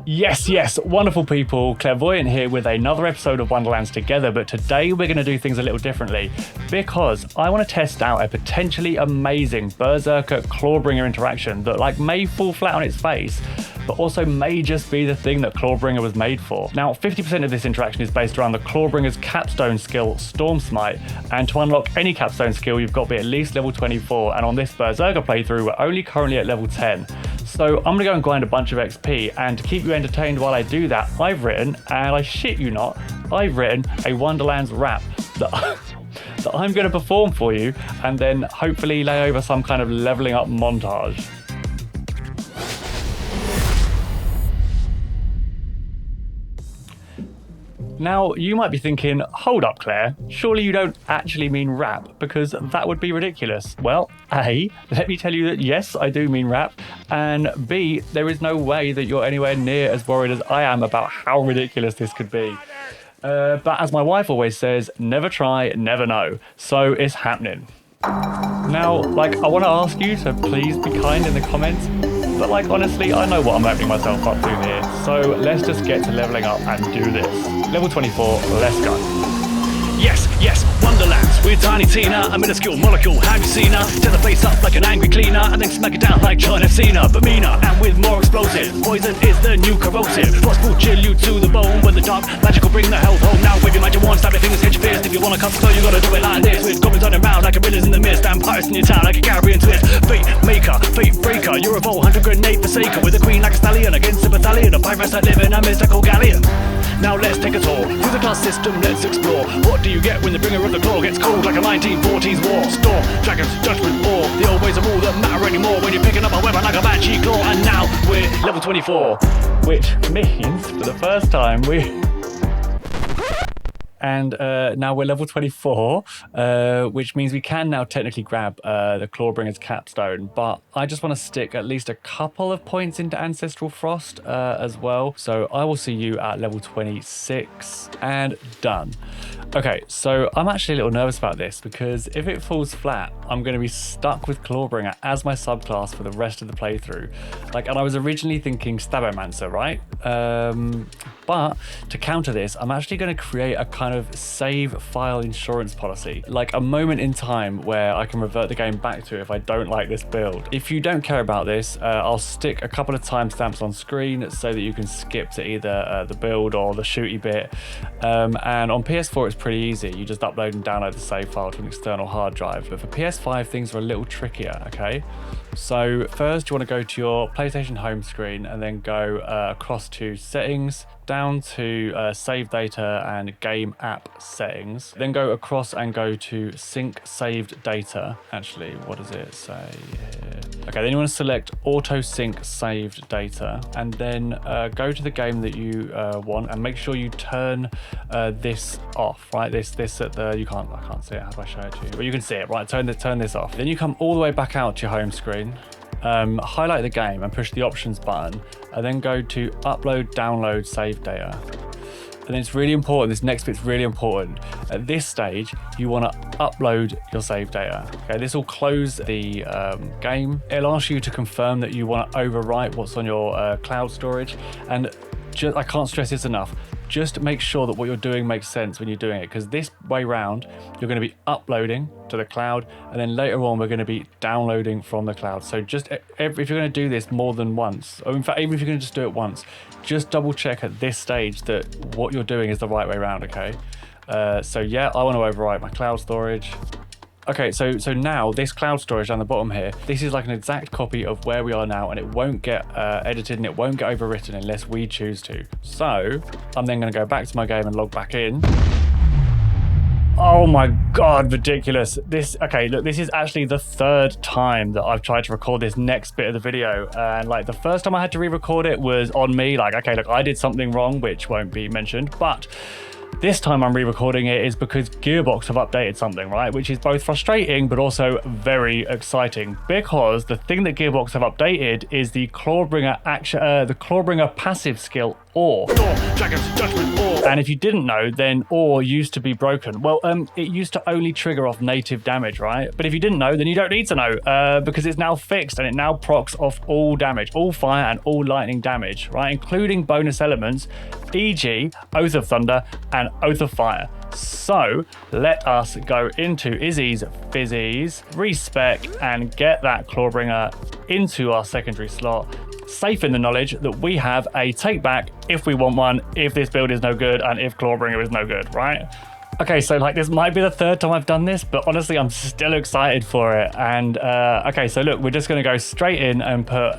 Yes, wonderful people, Clairvoyant here with another episode of Wonderlands Together, but today we're going to do things a little differently because I want to test out a potentially amazing brr-zerker Clawbringer interaction that may fall flat on its face, but also may just be the thing that Clawbringer was made for. Now, 50% of this interaction is based around the Clawbringer's capstone skill, Storm Smite, and to unlock any capstone skill, you've got to be at least level 24, and on this brr-zerker playthrough, we're only currently at level 10. So I'm going to go and grind a bunch of XP, and to keep you entertained while I do that, I've written, and I shit you not, I've written a Wonderlands RAP that I'm going to perform for you, and then hopefully lay over some kind of leveling up montage. Now, you might be thinking, hold up, Claire, surely you don't actually mean rap, because that would be ridiculous. Well, A, let me tell you that yes, I do mean rap, and B, there is no way that you're anywhere near as worried as I am about how ridiculous this could be. But as my wife always says, never try, never know. So it's happening. Now, I want to ask you to please be kind in the comments, but honestly, I know what I'm opening myself up to here. So let's just get to leveling up and do this. Level 24, let's go. Yes, Wonderlands with Tiny Tina, a minuscule molecule, have you seen her? Tear the face up like an angry cleaner, and then smack it down like China Cena, but meaner, and with more explosive. Poison is the new corrosive. Frost will chill you to the bone, when the dark magic will bring the health home. Now wave your magic wand, stab your fingers, hit your fist. If you wanna cut slow, you gotta do it like this. With goblins running around like gorillas in the mist, and pirates in your town like a Caribbean twist. Fate maker, fate breaker, you're a 100 grenade forsaker, with a queen like a stallion against a battalion of pirates that live in a mystical galleon. Now let's take a tour through the class system, let's explore. What do you get when the bringer of the claw gets cold like a 1940s war? Storm, dragons, judgment, war. The old ways of rule that matter anymore when you're picking up a weapon like a banshee claw. And now we're level 24. Which means, for the first time, now we're level 24, which means we can now technically grab the Clawbringer's capstone, but I just want to stick at least a couple of points into Ancestral Frost as well. So I will see you at level 26 and done. Okay, so I'm actually a little nervous about this because if it falls flat, I'm going to be stuck with Clawbringer as my subclass for the rest of the playthrough. And I was originally thinking Stabomancer, right? But to counter this, I'm actually going to create a kind of save file insurance policy, like a moment in time where I can revert the game back to if I don't like this build. If you don't care about this, I'll stick a couple of timestamps on screen so that you can skip to either the build or the shooty bit. And on PS4, it's pretty easy. You just upload and download the save file to an external hard drive. But for PS5, things are a little trickier, okay? So first, you want to go to your PlayStation home screen and then go across to settings, down to save data and game app settings. Then go across and go to sync saved data. Actually, what does it say here? Okay, then you want to select auto sync saved data and then go to the game that you want and make sure you turn this off, right? This at the, I can't see it. How do I show it to you? Well, you can see it, right? Turn this off. Then you come all the way back out to your home screen. Highlight the game and push the options button and then go to upload, download, save data. And it's really important, this next bit's really important. At this stage, you want to upload your save data. Okay, this will close the game. It'll ask you to confirm that you want to overwrite what's on your cloud storage. And I can't stress this enough. Just make sure that what you're doing makes sense when you're doing it, because this way round, you're going to be uploading to the cloud, and then later on, we're going to be downloading from the cloud. So just if you're going to do this more than once, or in fact, even if you're going to just do it once, just double check at this stage that what you're doing is the right way around, okay? So yeah, I want to overwrite my cloud storage. Okay, so now this cloud storage down the bottom here, this is like an exact copy of where we are now, and it won't get edited and it won't get overwritten unless we choose to. So I'm then going to go back to my game and log back in. Oh my God, ridiculous. Okay, look, this is actually the third time that I've tried to record this next bit of the video. And the first time I had to re-record it was on me. Okay, look, I did something wrong, which won't be mentioned, but this time I'm re-recording it is because Gearbox have updated something, right? Which is both frustrating, but also very exciting, because the thing that Gearbox have updated is the Clawbringer passive skill ore. Dragon's judgment ore. And if you didn't know, then ore used to be broken. Well, it used to only trigger off native damage, right? But if you didn't know, then you don't need to know because it's now fixed and it now procs off all damage, all fire and all lightning damage, right? Including bonus elements, e.g. Oath of Thunder and Oath of Fire. So let us go into Izzy's Fizzies, respec, and get that Clawbringer into our secondary slot, safe in the knowledge that we have a take back if we want one, if this build is no good and if Clawbringer is no good, right? Okay, so like this might be the third time I've done this, but honestly, I'm still excited for it. And okay, so look, we're just going to go straight in and put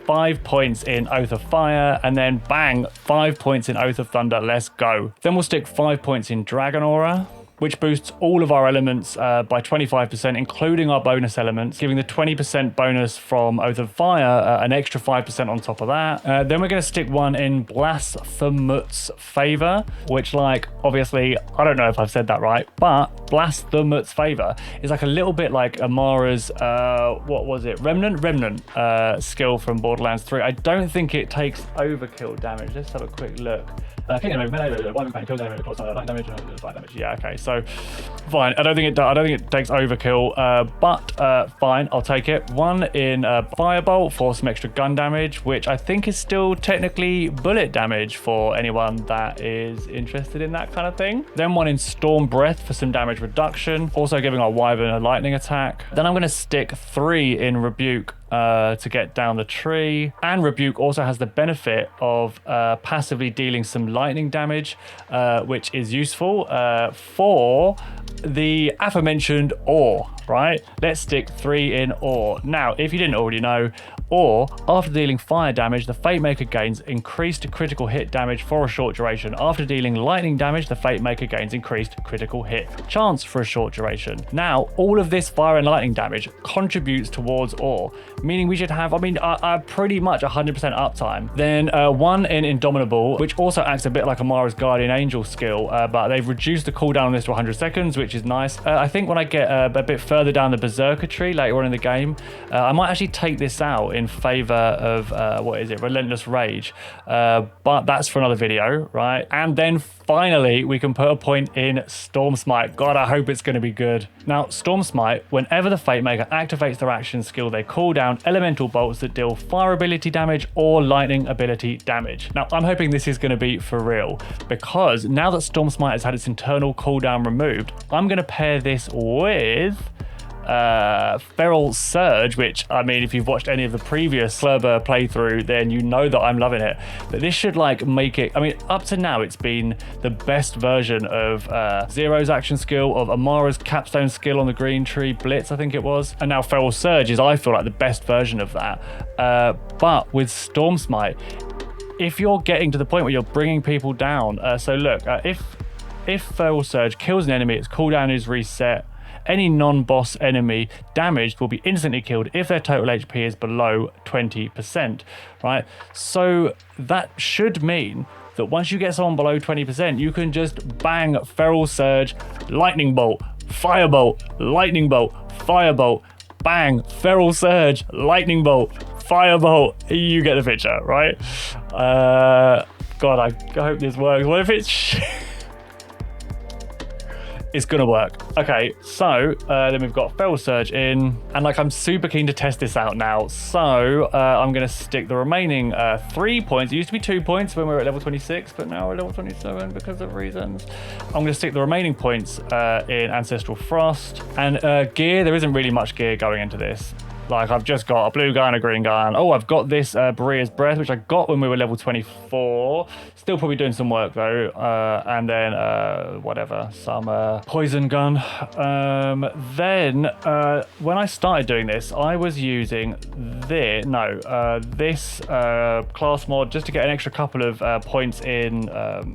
5 points in Oath of Fire, and then bang, 5 points in Oath of Thunder. Let's go. Then we'll stick 5 points in Dragon Aura, which boosts all of our elements by 25%, including our bonus elements, giving the 20% bonus from Oath of Fire, an extra 5% on top of that. Then we're going to stick one in Blasphemut's Favor, which, like, obviously, I don't know if I've said that right, but Blasphemut's Favor is like a little bit like Amara's, what was it? Remnant skill from Borderlands 3. I don't think it takes overkill damage. Let's have a quick look. Yeah, okay, so fine. I don't think it takes overkill, but fine, I'll take it. One in Firebolt for some extra gun damage, which I think is still technically bullet damage for anyone that is interested in that kind of thing. Then one in Storm Breath for some damage reduction, also giving our Wyvern a lightning attack. Then I'm going to stick 3 in Rebuke to get down the tree, and Rebuke also has the benefit of passively dealing some lightning damage, which is useful for the aforementioned ore, right? Let's stick 3 in ore. Now, if you didn't already know, ore, after dealing fire damage, the Fate Maker gains increased critical hit damage for a short duration. After dealing lightning damage, the Fate Maker gains increased critical hit chance for a short duration. Now, all of this fire and lightning damage contributes towards ore, meaning we should have, pretty much 100% uptime. Then one in Indomitable, which also acts a bit like Amara's Guardian Angel skill, but they've reduced the cooldown on this to 100 seconds, which is nice. I think when I get a bit further down the Berserker tree later on in the game, I might actually take this out in favor of, Relentless Rage. But that's for another video, right? And then finally, we can put a point in Storm Smite. God, I hope it's going to be good. Now, Storm Smite, whenever the Fate Maker activates their action skill, they call down elemental bolts that deal fire ability damage or lightning ability damage. Now, I'm hoping this is going to be for real, because now that Storm Smite has had its internal cooldown removed, I'm going to pair this with Feral Surge, which, I mean, if you've watched any of the previous Slurber playthrough, then you know that I'm loving it. But this should like make it, I mean, up to now it's been the best version of Zero's action skill, of Amara's capstone skill on the green tree, Blitz I think it was, and now Feral Surge is, I feel like, the best version of that. But with Storm Smite, if you're getting to the point where you're bringing people down, so look, if Feral Surge kills an enemy, its cooldown is reset. Any non-boss enemy damaged will be instantly killed if their total HP is below 20%, right? So that should mean that once you get someone below 20%, you can just bang Feral Surge, Lightning Bolt, Firebolt, Lightning Bolt, Firebolt, bang, Feral Surge, Lightning Bolt, Firebolt. You get the picture, right? God, I hope this works. What if it's... It's gonna work. Okay, so then we've got Feral Surge in, and like I'm super keen to test this out now. So I'm gonna stick the remaining 3 points. It used to be 2 points when we were at level 26, but now we're at level 27 because of reasons. I'm gonna stick the remaining points in Ancestral Frost, and gear. There isn't really much gear going into this. Like, I've just got a blue gun, a green gun. Oh, I've got this Berea's Breath, which I got when we were level 24. Still probably doing some work, though. And then, some poison gun. Then, when I started doing this, I was using this class mod just to get an extra couple of points in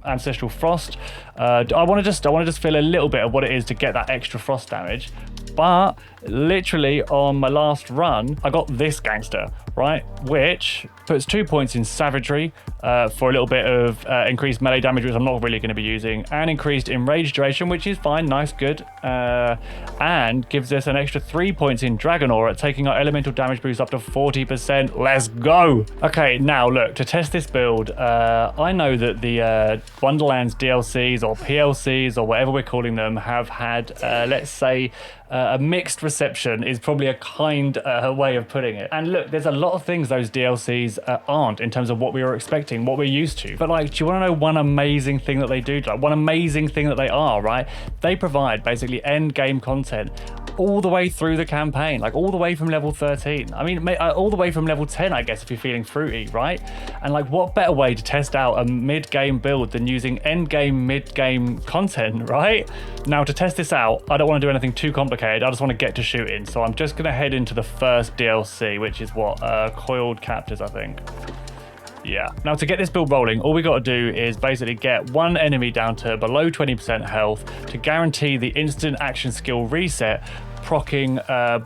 Ancestral Frost. I want to just feel a little bit of what it is to get that extra frost damage. But literally on my last run, I got this gangster, right? Which puts 2 points in savagery for a little bit of increased melee damage, which I'm not really going to be using, and increased enrage duration, which is fine, nice, good, and gives us an extra 3 points in dragon aura, taking our elemental damage boost up to 40%. Let's go. Okay, now look, to test this build, I know that the Wonderlands DLCs or PLCs or whatever we're calling them have had, let's say, a mixed reception is probably a kind way of putting it. And look, there's a lot of things those DLCs aren't in terms of what we were expecting, what we're used to. But like, do you want to know one amazing thing that they do? Like, one amazing thing that they are, right? They provide basically end game content all the way through the campaign, like all the way from level 13. I mean, all the way from level 10, I guess, if you're feeling fruity, right? And like, what better way to test out a mid-game build than using end-game, mid-game content, right? Now, to test this out, I don't want to do anything too complicated. I just want to get to shooting. So I'm just going to head into the first DLC, which is what? Coiled Captors, I think. Yeah. Now, to get this build rolling, all we got to do is basically get one enemy down to below 20% health to guarantee the instant action skill reset, proccing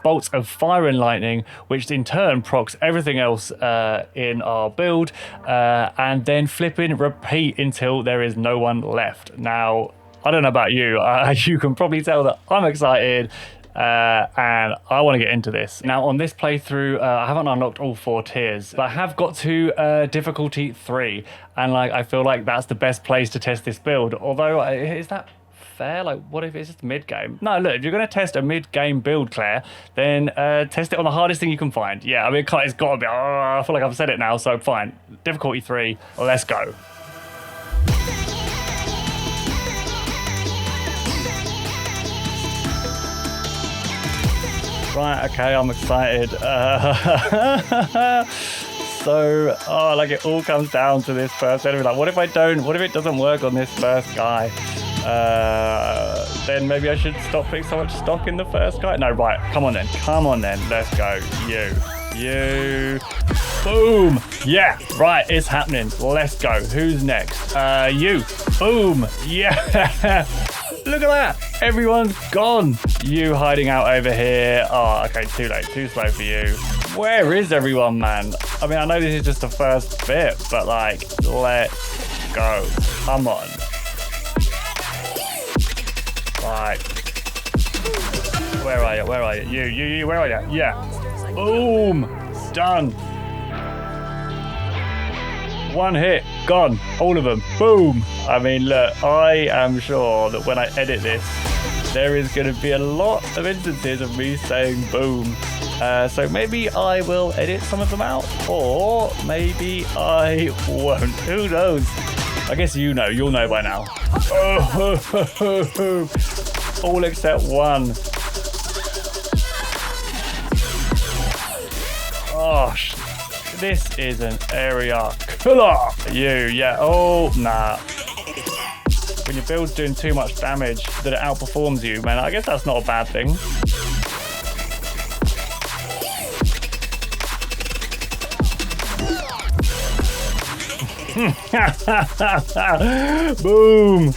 bolts of fire and lightning, which in turn procs everything else in our build, and then flipping repeat until there is no one left. Now, I don't know about you, you can probably tell that I'm excited. And I want to get into this. Now, on this playthrough, I haven't unlocked all 4 tiers, but I have got to difficulty 3, and like, I feel like that's the best place to test this build. Although, is that fair? Like, what if it's just mid-game? No, look, if you're going to test a mid-game build, Claire, then test it on the hardest thing you can find. Yeah, I mean, it's got to be, I feel like I've said it now, so fine. Difficulty 3, let's go. Right, okay, I'm excited. So, like, it all comes down to this first enemy. Like, what if it doesn't work on this first guy? Then maybe I should stop putting so much stock in the first guy. No, right, come on then, let's go. You, boom, yeah, right, it's happening, let's go. Who's next? You, boom, yeah. Look at that, everyone's gone. You hiding out over here. Oh, okay, too late, too slow for you. Where is everyone, man? I mean, I know this is just the first bit, but like, let's go. Come on. Right. Where are you? You, where are you? Yeah. Boom. Done. One hit, gone, all of them, boom. I mean, look, I am sure that when I edit this, there is going to be a lot of instances of me saying boom. So maybe I will edit some of them out, or maybe I won't. Who knows? I guess you'll know by now. All except one. Gosh. This is an area killer. Yeah. Oh, nah. When your build's doing too much damage that it outperforms you, man, I guess that's not a bad thing. Boom.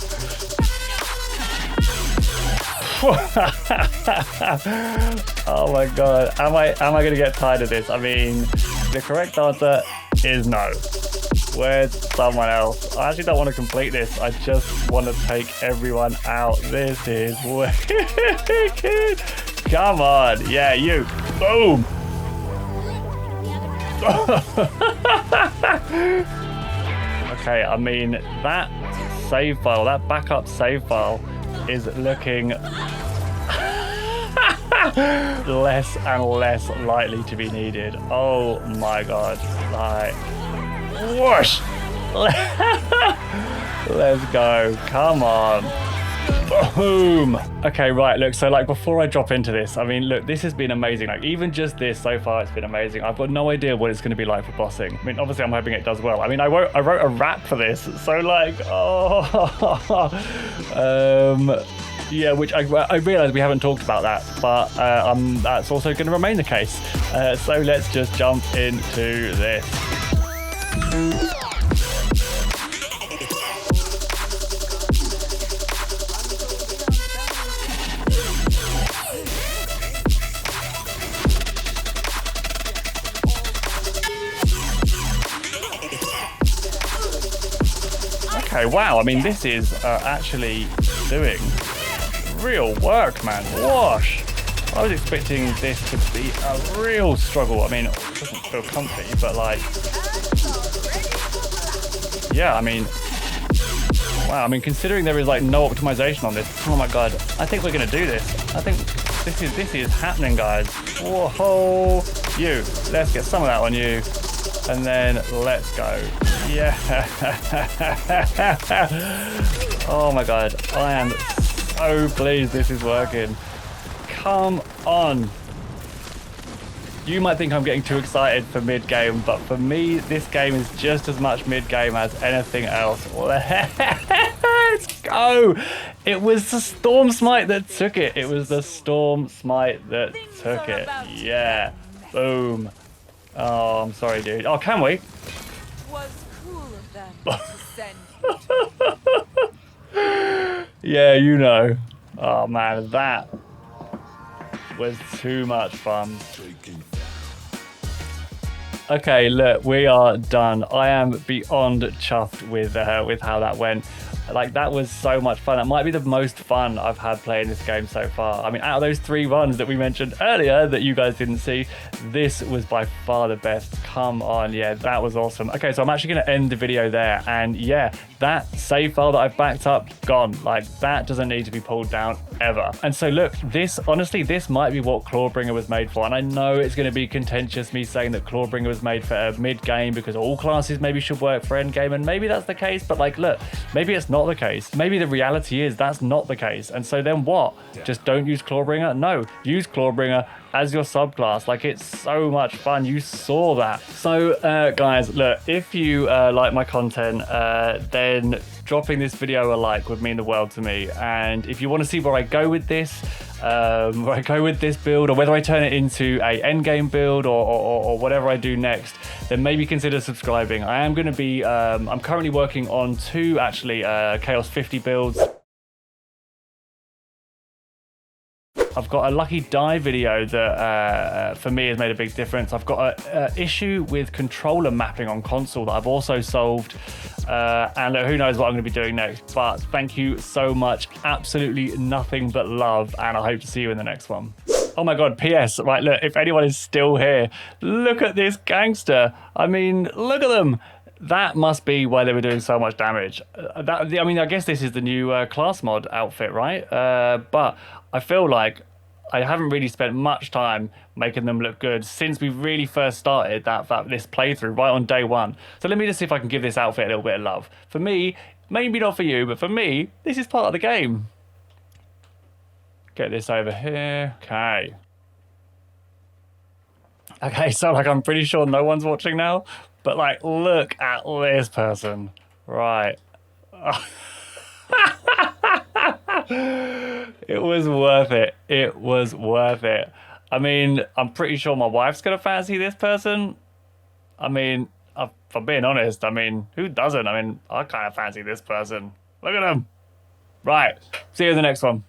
Oh my god. Am I gonna get tired of this? I mean, the correct answer is no. Where's someone else? I actually don't want to complete this. I just want to take everyone out. This is wicked. Come on. Yeah, you. Boom. Okay, I mean, that save file, that backup save file is looking less and less likely to be needed. Oh my god. Like, whoosh. Let's go. Come on. Boom. Okay, right, look, so like before I drop into this, I mean, look, this has been amazing. Like, even just this so far, it's been amazing. I've got no idea what it's going to be like for bossing. I mean, obviously I'm hoping it does well. I mean, I wrote a rap for this, so like, yeah, which I realize we haven't talked about that, but that's also going to remain the case. So let's just jump into this. Okay, wow. I mean, this is actually doing real work, man. Wash. I was expecting this to be a real struggle. I mean, it doesn't feel comfy, but like, yeah, I mean, wow. I mean, considering there is like no optimization on this, oh my god, I think we're gonna do this. I think this is happening, guys. Whoa, you. Let's get some of that on you, and then let's go. Yeah. Oh my god, I am so pleased this is working. Come on. You might think I'm getting too excited for mid-game, but for me, this game is just as much mid-game as anything else. Let's go! It was the Storm Smite that took it. It was the Storm Smite that took it. Yeah. Boom. Oh, I'm sorry, dude. Oh, can we? Was cool of them to send. Yeah, you know. Oh, man, that was too much fun. Okay, look, we are done. I am beyond chuffed with how that went. Like, that was so much fun. That might be the most fun I've had playing this game so far. I mean, out of those 3 runs that we mentioned earlier that you guys didn't see, this was by far the best. Come on, yeah, that was awesome. Okay, so I'm actually going to end the video there. And yeah, that save file that I've backed up, gone. Like, that doesn't need to be pulled down ever. And so look, this, honestly, this might be what Clawbringer was made for. And I know it's going to be contentious, me saying that Clawbringer was made for mid-game because all classes maybe should work for endgame. And maybe that's the case, but like, look, maybe it's not the case. Maybe the reality is that's not the case. And so then what? Just don't use Clawbringer? No, use Clawbringer as your subclass. Like, it's so much fun. You saw that. So guys, look, if you like my content, then dropping this video a like would mean the world to me. And if you want to see where I go with this, build, or whether I turn it into a endgame build or whatever I do next, then maybe consider subscribing. I am going to be, I'm currently working on 2 actually Chaos 50 builds. I've got a lucky die video that for me has made a big difference. I've got an issue with controller mapping on console that I've also solved. And who knows what I'm going to be doing next. But thank you so much. Absolutely nothing but love. And I hope to see you in the next one. Oh my god, PS, right, look, if anyone is still here, look at this gangster. I mean, look at them. That must be why they were doing so much damage. I mean, I guess this is the new class mod outfit, right? But I feel like I haven't really spent much time making them look good since we really first started this playthrough right on day 1. So let me just see if I can give this outfit a little bit of love. For me, maybe not for you, but for me, this is part of the game. Get this over here. Okay. Okay, so like I'm pretty sure no one's watching now, but like look at this person. Right. It was worth it. It was worth it. I mean, I'm pretty sure my wife's gonna fancy this person. I mean, if I'm being honest, I mean, who doesn't? I mean, I kind of fancy this person. Look at him. Right. See you in the next one.